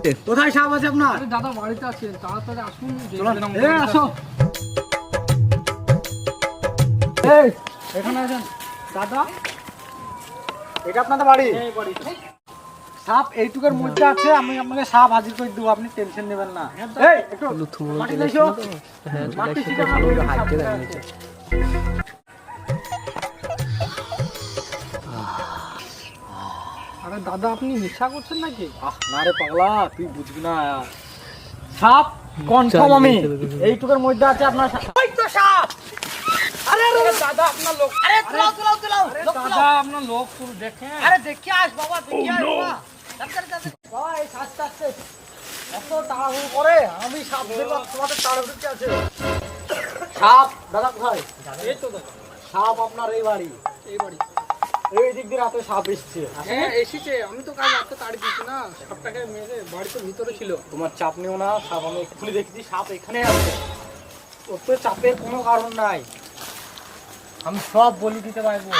কোথায় সাপ আছে আপনার? দাদা বাড়িতে আছেন, তাড়াতাড়ি আসুন। আসো এখানে আছেন দাদা, এটা আপনাদের বাড়ি? সাপ এইটুকের মধ্যে আছে, আমি আপনাকে সাপ হাজির করে দেবো, আপনি টেনশন নেবেন না। এই একটু মাটি নিয়ে এসো। মাটি ছিটা ভালো করে সাপ আছে। আরে দাদা আপনি নেশা করছেন নাকি? না রে পাগলা, তুই বুঝবি না। সাপ কনফার্ম আমি এইটুকুর মধ্যে আছে আপনার। ওই তো সাপ। আরে দাদা আপনার লোক, আরে তুলাও দাদা আপনার লোক পুরো দেখেন। আরে দেখি আস বাবা, দেখি আস বাবা। বাবা এই সাপটা আছে, এত তাড়াহুড়ো করে আমি সাপ দেখলাম, তোমাদের তাড়াহুড়োতে আছে। সাপ দাদা কোথায়? এই তো দাদা সাপ আপনার এই বাড়ি, এই বাড়ি। এই দিক দিয়ে রাতে সাপ এসছে। হ্যাঁ এসেছে, আমি তো কাল রাতে তাড়ি দিচ্ছি না, সাপটাকে মেরে বাড়িতে ভিতরে ছিল। তোমার চাপ নিও না, সাপ আমি খুলে দেখছি, সাপ এখানে আছে। ওর তো চাপের কোনো কারণ নাই, আমি সব বলি দিতে পারবো,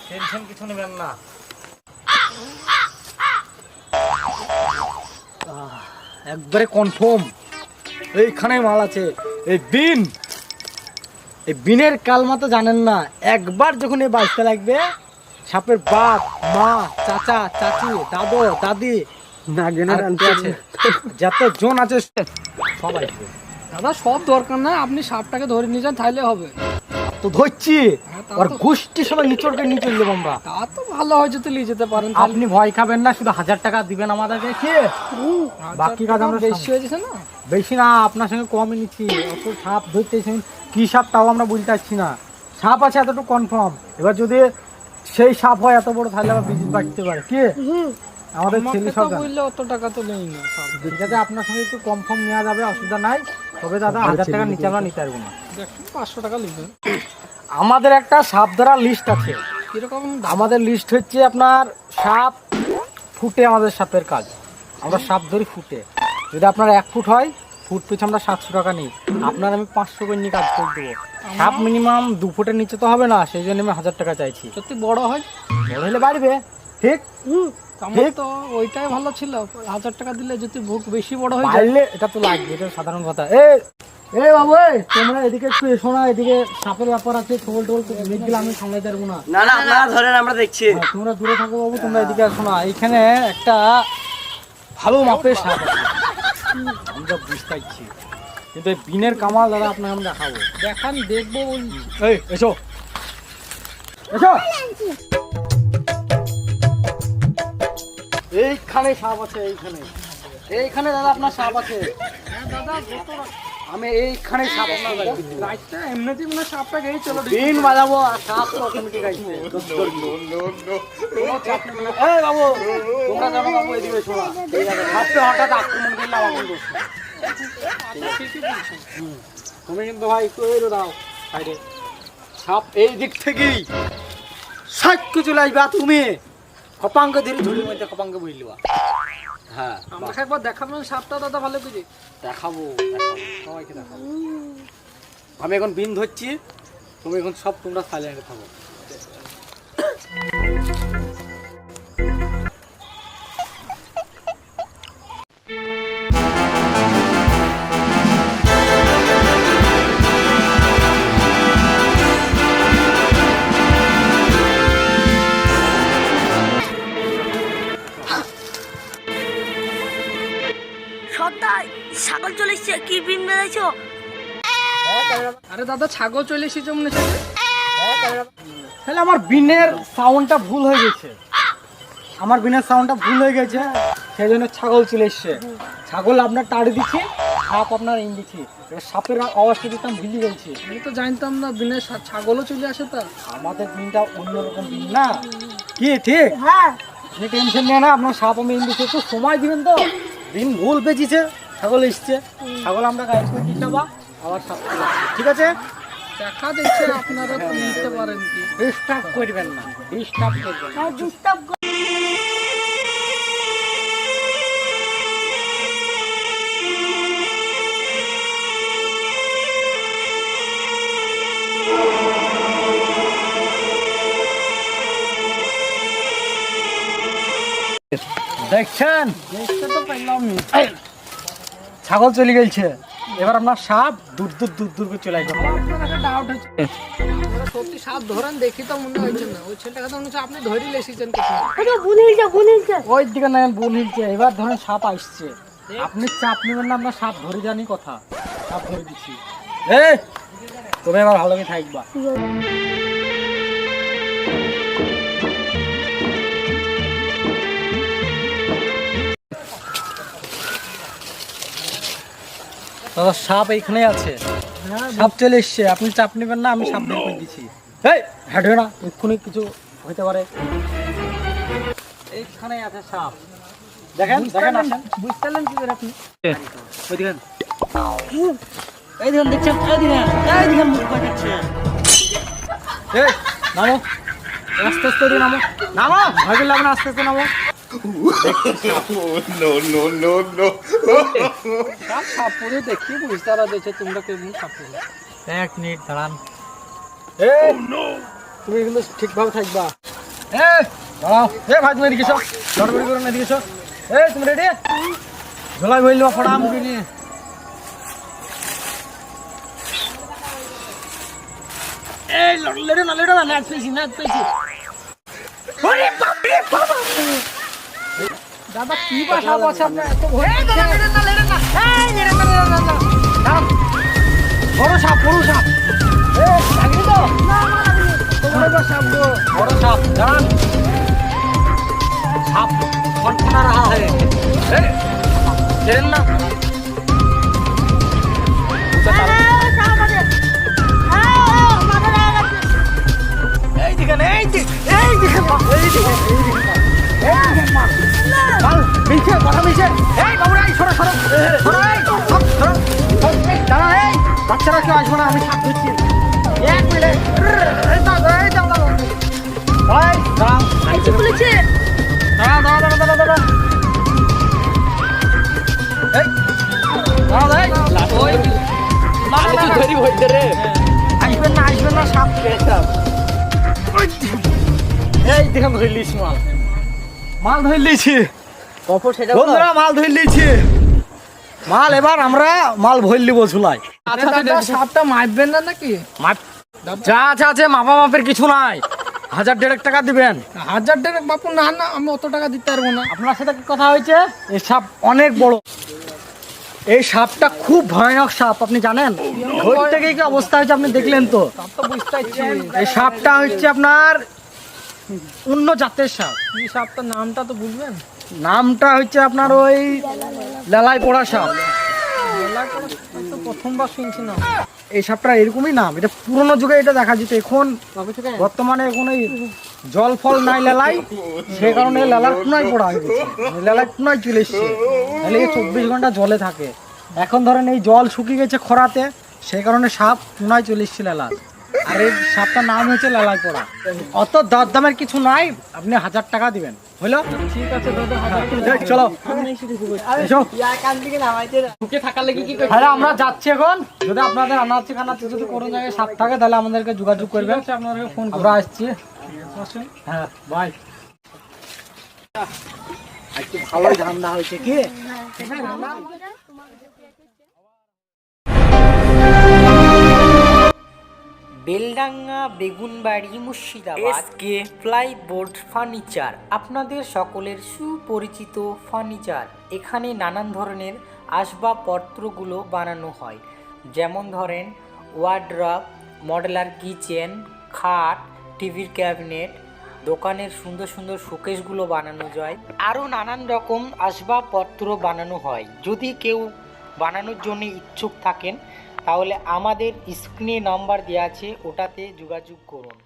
টেনশন কিছু নেবেন না। একবারে কনফার্ম এইখানে মাল আছে। এই বিনের কালমা তো জানেন না, একবার যখন এই বাঁচতে লাগবে, সাপের বাপ মা চাচা চাচি দাদু দাদি যত জন আছে সব আসবে। দাদা সব দরকার না, আপনি সাপটাকে ধরে নিয়ে যান তাইলে হবে। তো ধরছি, তা আর তো- গোষ্ঠী সবাই নিচড়কে নিয়ে চলে যাবো আমরা। তা তো ভালো হয় যদি নিয়ে যেতে পারেন। আপনি ভয় খাবেন না, শুধু 1000 টাকা দিবেন আমাদেরকে, কি বাকি কাজ আমরা বেশি হয়ে যাচ্ছে না। বেশি না, আপনার সঙ্গে কমই নিচ্ছি। অত সাপ ধরতে কি সাপ তাও আমরা বলতে পারছি না, সাপ আছে এতটুকু কনফার্ম। এবার যদি সেই সাপ হয় এত বড়, তাহলে আবার বিদ্যুৎ বাড়তে পারে। কি আমাদের ছেলে আমাকে সব তো জানে। বললে অত টাকা তো নেই না সাপ। ঠিক আছে, আপনার সঙ্গে একটু কনফার্ম নেওয়া যাবে, অসুবিধা নাই। তবে দাদা 1000 টাকার নিচে আমরা নিতে পারবো না। দেখুন 500 টাকা লিখবেন। আমাদের একটা সাপ ধরার লিস্ট আছে। কিরকম? আমাদের লিস্ট হচ্ছে আপনার সাপ ফুটে, আমাদের সাপের কাজ আমরা সাপ ধরি ফুটে। যদি আপনার 1 ফুট হয়, ফুট পিছু আমরা 700 টাকা নিই। আপনার আমি 500 করে নিয়ে কাজ করে দেবো। সাপ মিনিমাম 2 ফুটের নিচে তো হবে না, সেই জন্য আমি 1000 টাকা চাইছি। যদি বড় হয় বড় হলে বাড়বে, ঠিক আমার তো ওইটাই ভালো ছিল। 1000 টাকা দিলে যদি ভুক বেশি বড় হয়ে যায়। বাড়লে এটা তো লাগবে, এটা সাধারণ কথা। এ বাবু, তোমরা এদিকে একটু এসো না, এদিকে সাপের ব্যাপার আছে, টোল মেঘগুলো আমি সামলাতে পারবো না। না না আপনারা ধরেন, আমরা দেখছি। তোমরা দূরে থাকো বাবু, তোমরা এদিকে আসো না। এইখানে একটা ভালো মাপের সাপ আছে, আমরা বুঝতে পারছি, কিন্তু এই বিনের কামাল দাদা আপনাকে আমি দেখাবো। দেখান, দেখবো বলছি। এই এসো এসো, এইখানে সাপ আছে, এইখানে দাদা আপনার সাপ আছে। হ্যাঁ দাদা যত আমি এইখানে সাপ আপনার রাইটটা এমনিতেই মানে সাপটা গেই চলো। বিন বাজাবো আর সাপ তো অটোমেটিক আসবে। এই বাবু, তোমরা জানো বাবু, এদিকে এসো না। ঠিক আছে, সাপটা হঠাৎ আক্রমণ করলে আমাকে দোষ নেই। তুমি কিন্তু ভাই একটু এলো দাও সাইডে। সাপ এই দিক থেকেই সাইডকে চলে আসবে, আর তুমি খপাঙ্কে ধরে ঝুড়ির মধ্যে খপাঙ্কে বইলিবা। হ্যাঁ আমাকে একবার দেখাবেন সাপটা দাদা ভালো করে? দেখাবো সবাইকে দেখাবো। আমি এখন বিন ধরছি, তুমি এখন সব তোমরা সাইলেন্টে থাকো। সর্দার ছাগল চলে এসছে, কি বিন মেরেছো? আরে দাদা ছাগল চলে এসেছে মনে হচ্ছে। তাহলে আমার বিনের সাউন্ডটা ভুল হয়ে গেছে, আমার বিনের সাউন্ডটা ভুল হয়ে গেছে, সেই জন্য ছাগল চলে এসছে। ছাগল আপনার টাড়ি দিচ্ছে, সাপ আপনার ইন দিচ্ছে। এবার সাপের আওয়াজটা দিতাম ভুলি গেছে। আমি তো জানতাম না বিনে ছাগলও চলে আসে। তা আমাদের বিনটা অন্যরকম বিন না, কি ঠিক? হ্যাঁ আপনি টেনশন নিয়ে না, আপনার সাপ আমি ইন দিচ্ছি, একটু সময় দিবেন তো। বিন ভুল পেয়েছে, ছাগল এসছে, ছাগল আমরা গাইড করে দিতে পারবো, আবার সাপ চলে আসছে। ঠিক আছে, দেখা দেখছে আপনারা তো নিতে পারেন কি? ডিস্টার্ব করবেন না, ডিস্টার্ব করবেন না। ডিস্টার্ব দেখছেন, দেখতে তো পেলাম। এই, ছাগল চলে গেছে, এবার আপনার সাপ দূর দূর দূর দূর করে চলে আসবে। ডাউট হচ্ছে আমরা সত্যি সাপ ধরেন দেখি তো মনে হচ্ছে না, ওই ছেলেটাকে তো মনে হচ্ছে আপনি ধরে লেসিছেন কোথাও। ওই দিকে না বোন হিলছে, এবার ধরেন সাপ আসছে, আপনি চাপ নেবেন না, আপনার সাপ ধরে জানি কথা, সাপ ধরে দিচ্ছি। এই তুমি এবার ভালো করে থাকবা। দাদা সাপ এইখানে আছে, সাপ চলে এসছে, আপনি চাপ নেবেন না, আমি সাপ বের করে দিচ্ছি। এই হাঁটবে না, এক্ষুনি কিছু হইতে পারে। এইখানে আছে সাপ, দেখেন দেখেন, আসেন। বুঝতে পারলেন কি করে আপনি? ওই দেখেন, এই দেখেন, দেখছেন, এই দেখেন, এই দেখেন মুখ দেখাচ্ছে। এই নামো, আস্তে আস্তে দিয়ে নামো, নামো, ভয় পেলে আপনার আস্তে আস্তে নামো। সাপ সাপ পরে দেখি বুঝতে পারা যাচ্ছে তোমরা কেমন সাপ পরে। এক মিনিট দাঁড়ান। তুমি কিন্তু ঠিকভাবে থাকবা। দাঁড়াও, ভাই তুমি এদিকে এসো, গড়বড়ি করে এদিকে এসো। তুমি রেডি? ঝোলাই বইল ফড়াম কিনে। লেডো না, লেডো না, নাচ পেয়েছি, নাচ পেয়েছি। দাদা কি বা সাপ আছে আপনার এত ভয়? বড় সাপ, বড় সাপ। লাগেনি তো? বড় সাপ গো। বড় সাপ, দাঁড়ান। সাপ ফটফটা রাহা है। চেনেন না? এই দিকে না, এই দিকে, এই দিকে মা, এই দিকে, এই দিকে মা, এই দিকে মা। মাল, মিলছে, কথা মিলছে। এই বাবুরা, এই সরো, সরো, সরো, এই, সব, সরো, সব, এই, দাঁড়াও, এই, বাচ্চারা কেউ আসবে না, আমি সাপ ধরছি। এক মিনিট, এই দাও, এই দাও, দাও। এই, দাঁড়াও, দাঁড়াও, দাঁড়াও, দাঁড়াও, দাঁড়াও, দাঁড়াও। এই, দাঁড়াও, এই, ওই, না, না, না, ধরি ভইতে রে। আসবেন না, আসবেন না, সাপ পেয়েছাম। এই দেখে ধরলিস মাল, মাল ধরলিছি বন্ধুরা, মাল ধরলিছি মাল। এবার আমরা মাল ভরলি বসুলাই। আচ্ছা দাদা সাপটা মারবেন না নাকি? যা আছে আছে, মাপা মাপের কিছু নাই। 1000-1500 টাকা দিবেন। 1000 বাপু না না, আমি অত টাকা দিতে পারবো না। আপনার সাথে কি কথা হয়েছে? এই সাপ অনেক বড়, এই সাপটা খুব ভয়ানক সাপ, আপনি জানেন? ঘর থেকে কি অবস্থা হয়েছে আপনি দেখলেন তো? তা তো বুঝতে পারছি। এই সাপটা হচ্ছে আপনার অন্য জাতের সাপ। এই সাপটার নামটা তো বুঝবেন? নামটা হচ্ছে আপনার ওই লেলাই পড়া সাপ। তো প্রথমবার শুনছি না। এই সাপটা এরকমই নাম, এটা পুরোনো যুগে এটা দেখা যেত, এখন বর্তমানে এখন এই জল ফল নাই লেলাই, সে কারণে লেলার টুনাই পড়া হয়ে গেছে, লেলার টুনাই চলে এসছে। তাহলে 24 ঘন্টা জলে থাকে, এখন ধরেন এই জল শুকিয়ে গেছে খরাতে, সেই কারণে সাপ টুনাই চলে এসছে লেলার। আর এই সাপটার নাম হচ্ছে লেলাই পড়া। অত দরদামের কিছু নাই, আপনি 1000 টাকা দিবেন, হইলো? ঠিক আছে দাদা, চলো এসো। ঢুকে থাকার লেগে কি হ্যাঁ, আমরা যাচ্ছি এখন। যদি আপনাদের আনাচি খানাচি যদি কোনো জায়গায় সাপ থাকে তাহলে আমাদেরকে যোগাযোগ করবেন, আপনাদেরকে ফোন আমরা আসছি। হ্যাঁ বাই। একটু ভালোই ধান্দা হয়েছে কি? Beldanga, Begunbari, Murshidabad SK plyboard furniture, আপনাদের সকলের সুপরিচিত ফার্নিচার। এখানে নানান ধরনের আসবাবপত্রগুলো বানানো হয়, যেমন ধরেন ওয়ার্ড্রপ, মডেলার কিচেন, খাট, টিভির ক্যাবিনেট, দোকানের সুন্দর সুন্দর শোকেসগুলো বানানো যায়, আরও নানান রকম আসবাবপত্র বানানো হয়। যদি কেউ বানানোর জন্য ইচ্ছুক থাকেন তাহলে আমাদের স্ক্রিনে নাম্বার দেওয়া আছে, ওটাতে যোগাযোগ করুন।